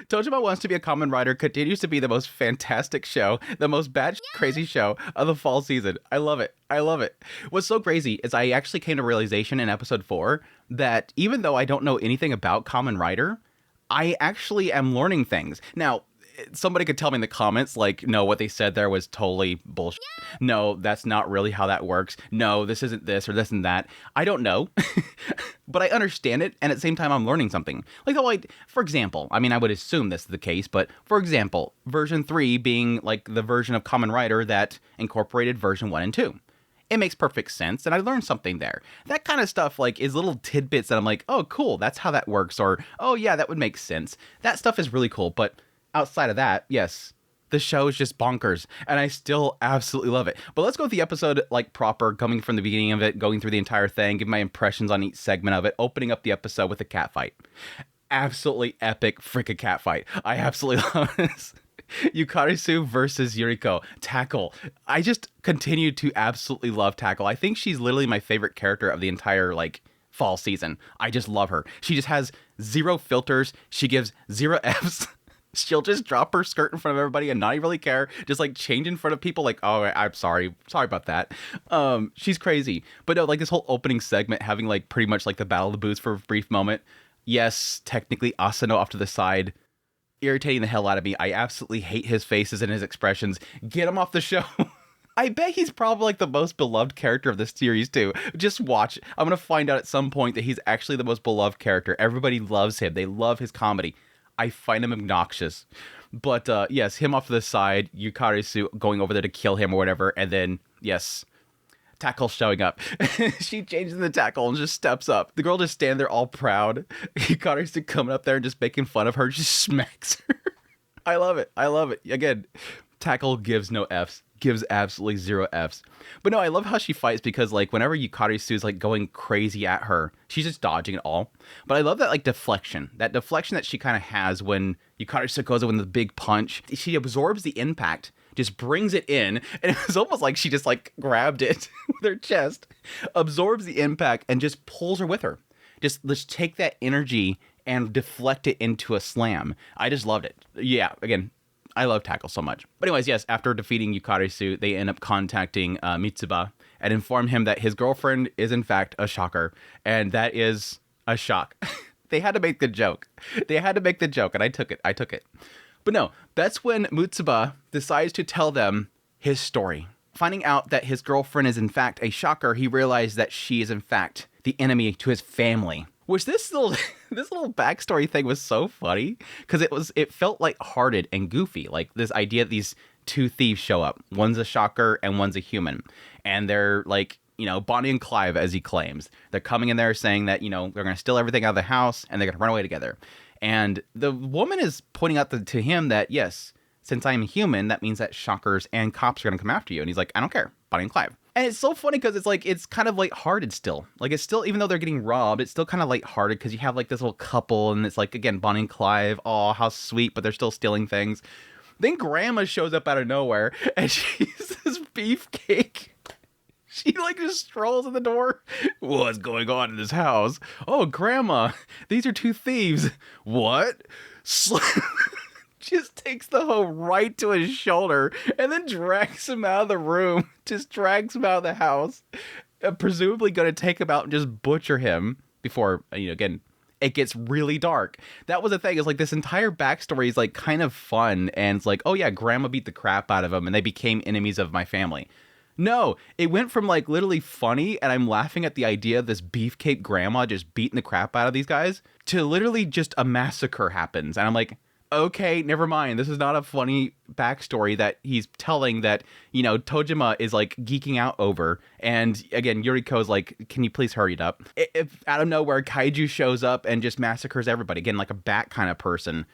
Tojima Wants to Be a Kamen Rider continues to be the most fantastic show, the most bad crazy show of the fall season. I love it. I love it. What's so crazy is I actually came to realization in episode 4 that even though I don't know anything about Kamen Rider, I actually am learning things. Now, somebody could tell me in the comments, like, no, what they said there was totally bullshit. No, that's not really how that works. No, this isn't this or this and that. I don't know, but I understand it. And at the same time, I'm learning something. Like, for example, I mean, I would assume this is the case, but for example, version 3 being like the version of Kamen Rider that incorporated version 1 and 2. It makes perfect sense, and I learned something there. That kind of stuff, like, is little tidbits that I'm like, oh, cool, that's how that works, or, oh, yeah, that would make sense. That stuff is really cool, but outside of that, yes, the show is just bonkers, and I still absolutely love it. But let's go with the episode, like, proper, coming from the beginning of it, going through the entire thing, give my impressions on each segment of it, opening up the episode with a cat fight. Absolutely epic freaking cat fight. I absolutely love this. Yukarisu versus Yuriko. Tackle. I just continue to absolutely love Tackle. I think she's literally my favorite character of the entire, like, fall season. I just love her. She just has zero filters. She gives zero Fs. She'll just drop her skirt in front of everybody and not even really care. Just, like, change in front of people like, oh, I'm sorry. Sorry about that. She's crazy. But no, like, this whole opening segment having, like, pretty much like the Battle of the Boots for a brief moment. Yes, technically Asano off to the side. Irritating the hell out of me. I absolutely hate his faces and his expressions. Get him off the show. I bet he's probably like the most beloved character of this series too. Just watch. I'm going to find out at some point that he's actually the most beloved character. Everybody loves him. They love his comedy. I find him obnoxious. But yes, him off to the side, Yukarisu going over there to kill him or whatever. And then, yes, Tackle showing up. She changes the Tackle and just steps up. The girl just standing there all proud. Yukarisu coming up there and just making fun of her, just smacks her. I love it. I love it. Again, Tackle gives no Fs. Gives absolutely zero Fs. But no, I love how she fights because, like, whenever Yukarisu is, like, going crazy at her, she's just dodging it all. But I love that, like, deflection. That deflection that she kind of has when Yukarisu goes in with the big punch. She absorbs the impact, just brings it in, and it was almost like she just, like, grabbed it with her chest, absorbs the impact, and just pulls her with her. Just, let's take that energy and deflect it into a slam. I just loved it. Yeah, again, I love Tackle so much. But anyways, yes, after defeating Yukarisu, they end up contacting Mitsuba and inform him that his girlfriend is in fact a shocker, and that is a shock. They had to make the joke. They had to make the joke, and I took it. I took it. But no, that's when Mitsuba decides to tell them his story. Finding out that his girlfriend is in fact a shocker, he realized that she is in fact the enemy to his family. Which this little backstory thing was so funny because it felt lighthearted and goofy. Like this idea that these two thieves show up. One's a shocker and one's a human. And they're like, you know, Bonnie and Clyde, as he claims. They're coming in there saying that, you know, they're going to steal everything out of the house and they're going to run away together. And the woman is pointing out to him that, yes, since I'm human, that means that shockers and cops are going to come after you. And he's like, I don't care. Bonnie and Clyde. And it's so funny because it's like, it's kind of lighthearted still. Like, it's still, even though they're getting robbed, it's still kind of lighthearted because you have like this little couple and it's like, again, Bonnie and Clyde, oh, how sweet, but they're still stealing things. Then Grandma shows up out of nowhere and she's this beefcake. She like just strolls in the door. What's going on in this house? Oh, Grandma, these are two thieves. What? Just takes the hoe right to his shoulder and then drags him out of the room. Just drags him out of the house. Presumably going to take him out and just butcher him before, you know, again, it gets really dark. That was the thing, is like this entire backstory is like kind of fun. And it's like, oh yeah, Grandma beat the crap out of him and they became enemies of my family. No, it went from like literally funny and I'm laughing at the idea of this beefcake grandma just beating the crap out of these guys to literally just a massacre happens. And I'm like, okay, never mind. This is not a funny backstory that he's telling that, you know, Tojima is like geeking out over. And again, Yuriko's like, can you please hurry it up? If out of nowhere, Kaiju shows up and just massacres everybody. Again, like a bat kind of person.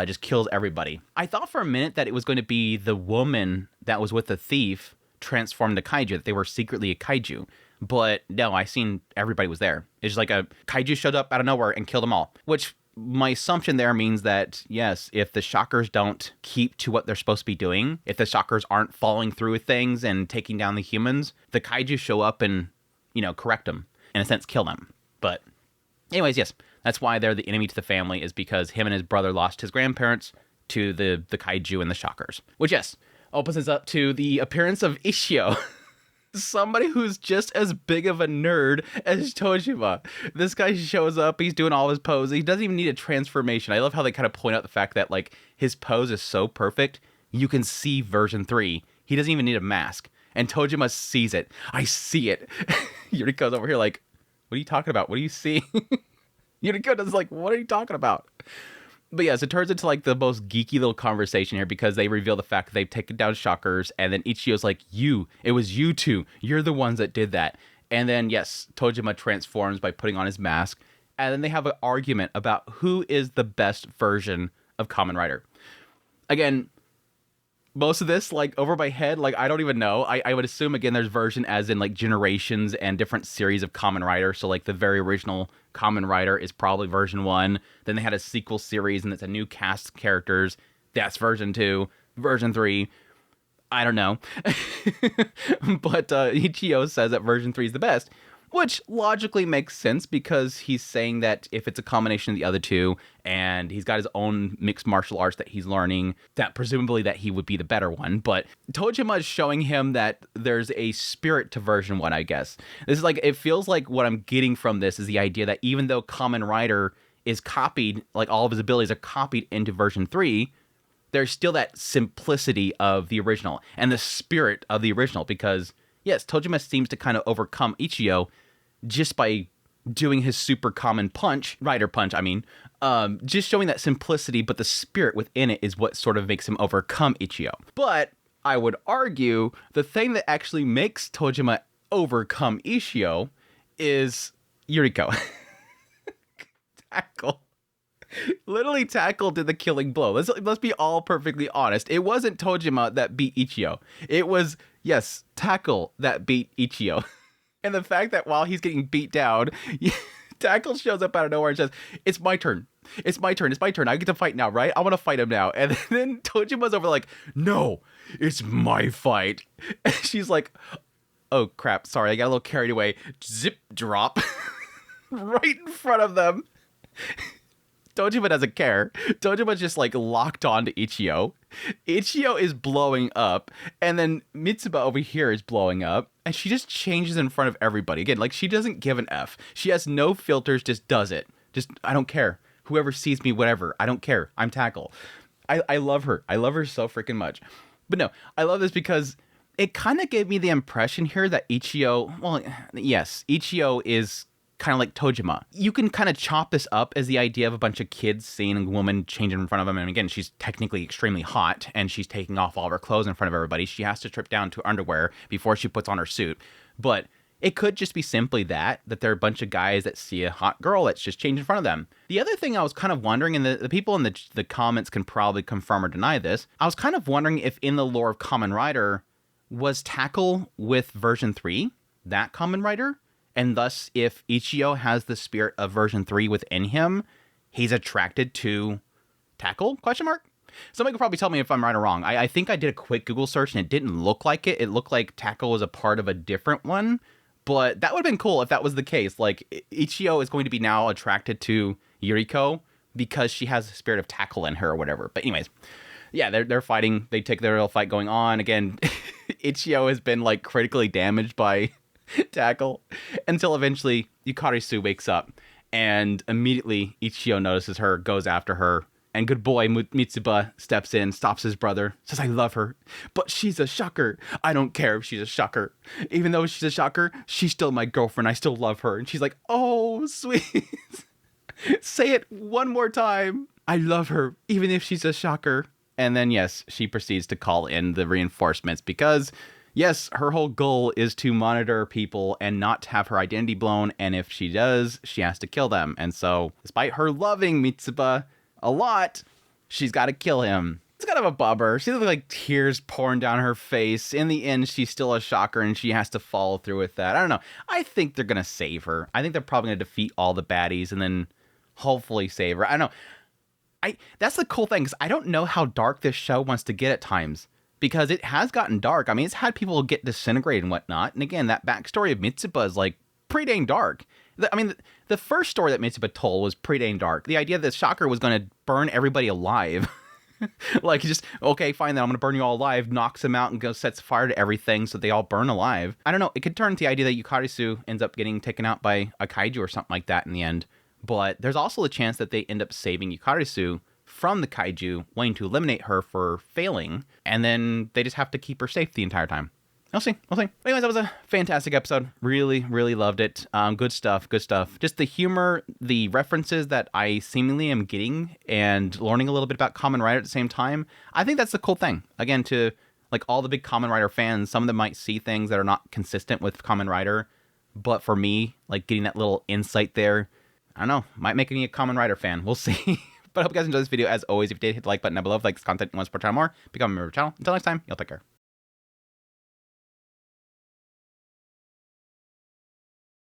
Just kills everybody. I thought for a minute that it was going to be the woman that was with the thief transformed to Kaiju, that they were secretly a Kaiju. But no, I seen everybody was there. It's just like a Kaiju showed up out of nowhere and killed them all. Which my assumption there means that, yes, if the shockers don't keep to what they're supposed to be doing, if the shockers aren't following through with things and taking down the humans, the Kaiju show up and, you know, correct them. In a sense, kill them. But anyways, yes, That's why they're the enemy to the family, is because him and his brother lost his grandparents to the kaiju and the shockers. Which, yes, opens us up to the appearance of Ishio. Somebody who's just as big of a nerd as Tojima. This guy shows up, he's doing all his poses. He doesn't even need a transformation. I love how they kind of point out the fact that, like, his pose is so perfect, you can see version 3. He doesn't even need a mask. And Tojima sees it. I see it. Yuriko's over here like, what are you talking about? What do you see? Yuriko does like, what are you talking about? But yes, it turns into like the most geeky little conversation here because they reveal the fact that they've taken down shockers, and then Ichio's like, it was you two. You're the ones that did that. And then, yes, Tojima transforms by putting on his mask, and then they have an argument about who is the best version of Kamen Rider. Again, most of this, like, over my head, like, I don't even know. I would assume, again, there's version as in, like, generations and different series of Kamen Rider. So, like, the very original Kamen Rider is probably version 1. Then they had a sequel series, and it's a new cast of characters. That's version 2. Version 3. I don't know. But Ichio says that version 3 is the best, which logically makes sense because he's saying that if it's a combination of the other two and he's got his own mixed martial arts that he's learning, that presumably that he would be the better one. But Tojima is showing him that there's a spirit to version 1, I guess. This is like, it feels like what I'm getting from this is the idea that even though Kamen Rider is copied, like all of his abilities are copied into version 3, there's still that simplicity of the original and the spirit of the original because, yes, Tojima seems to kind of overcome Ichio just by doing his super common punch, Rider Punch, I mean, just showing that simplicity, but the spirit within it is what sort of makes him overcome Ichio. But I would argue the thing that actually makes Tojima overcome Ichio is Yuriko. Tackle. Literally, Tackle did the killing blow. Let's be all perfectly honest. It wasn't Tojima that beat Ichio. It was, yes, Tackle that beat Ichio. And the fact that while he's getting beat down, Tackle shows up out of nowhere and says, it's my turn. It's my turn. It's my turn. I get to fight now, right? I want to fight him now. And then Tojima's over like, no, it's my fight. And she's like, oh, crap. Sorry, I got a little carried away. Zip, drop. Right in front of them. Tojima doesn't care. Tojima's just like locked on to Ichio. Ichio is blowing up, and then Mitsuba over here is blowing up, and she just changes in front of everybody. Again, like she doesn't give an F. She has no filters, just does it. Just, I don't care. Whoever sees me, whatever. I don't care. I'm Tackle. I love her. I love her so freaking much. But no, I love this because it kind of gave me the impression here that Ichio, well, yes, Ichio is kind of like Tojima. You can kind of chop this up as the idea of a bunch of kids seeing a woman changing in front of them. And again, she's technically extremely hot and she's taking off all of her clothes in front of everybody. She has to strip down to underwear before she puts on her suit. But it could just be simply that there are a bunch of guys that see a hot girl that's just changed in front of them. The other thing I was kind of wondering, and the people in the comments can probably confirm or deny this, I was kind of wondering if in the lore of Kamen Rider, was Tackle with version 3 that Kamen Rider? And thus, if Ichio has the spirit of version 3 within him, he's attracted to Tackle? Question mark? Somebody could probably tell me if I'm right or wrong. I think I did a quick Google search and it didn't look like it. It looked like Tackle was a part of a different one. But that would have been cool if that was the case. Like, Ichio is going to be now attracted to Yuriko because she has the spirit of Tackle in her or whatever. But anyways, yeah, they're fighting. They take their little fight going on. Again, Ichio has been, like, critically damaged by Tackle until eventually Yukarisu wakes up and immediately Ichio notices her, goes after her, and good boy Mitsuba steps in, stops his brother, says, I love her, but she's a shocker. I don't care if she's a shocker. Even though she's a shocker, she's still my girlfriend. I still love her. And she's like, oh, sweet. Say it one more time. I love her, even if she's a shocker. And then, yes, she proceeds to call in the reinforcements because, yes, her whole goal is to monitor people and not have her identity blown. And if she does, she has to kill them. And so, despite her loving Mitsuba a lot, she's got to kill him. It's kind of a bummer. She has like tears pouring down her face. In the end, she's still a shocker and she has to follow through with that. I don't know. I think they're going to save her. I think they're probably going to defeat all the baddies and then hopefully save her. I don't know. That's the cool thing, because I don't know how dark this show wants to get at times, because it has gotten dark. I mean, it's had people get disintegrated and whatnot. And again, that backstory of Mitsuba is like pretty dang dark. I mean, the first story that Mitsuba told was pretty dang dark. The idea that Shocker was going to burn everybody alive. Like, just, okay, fine, then I'm going to burn you all alive, knocks them out and goes, sets fire to everything so they all burn alive. I don't know. It could turn into the idea that Yukarisu ends up getting taken out by a kaiju or something like that in the end. But there's also a chance that they end up saving Yukarisu from the kaiju, wanting to eliminate her for failing, and then they just have to keep her safe the entire time. We'll see. We'll see. Anyways, that was a fantastic episode. Really, really loved it. Good stuff. Good stuff. Just the humor, the references that I seemingly am getting, and learning a little bit about Kamen Rider at the same time. I think that's the cool thing. Again, to like all the big Kamen Rider fans, some of them might see things that are not consistent with Kamen Rider. But for me, like getting that little insight there, I don't know, might make me a Kamen Rider fan. We'll see. But I hope you guys enjoyed this video. As always, if you did, hit the like button down below. If you like this content and want to support channel more, become a member of the channel. Until next time, y'all take care.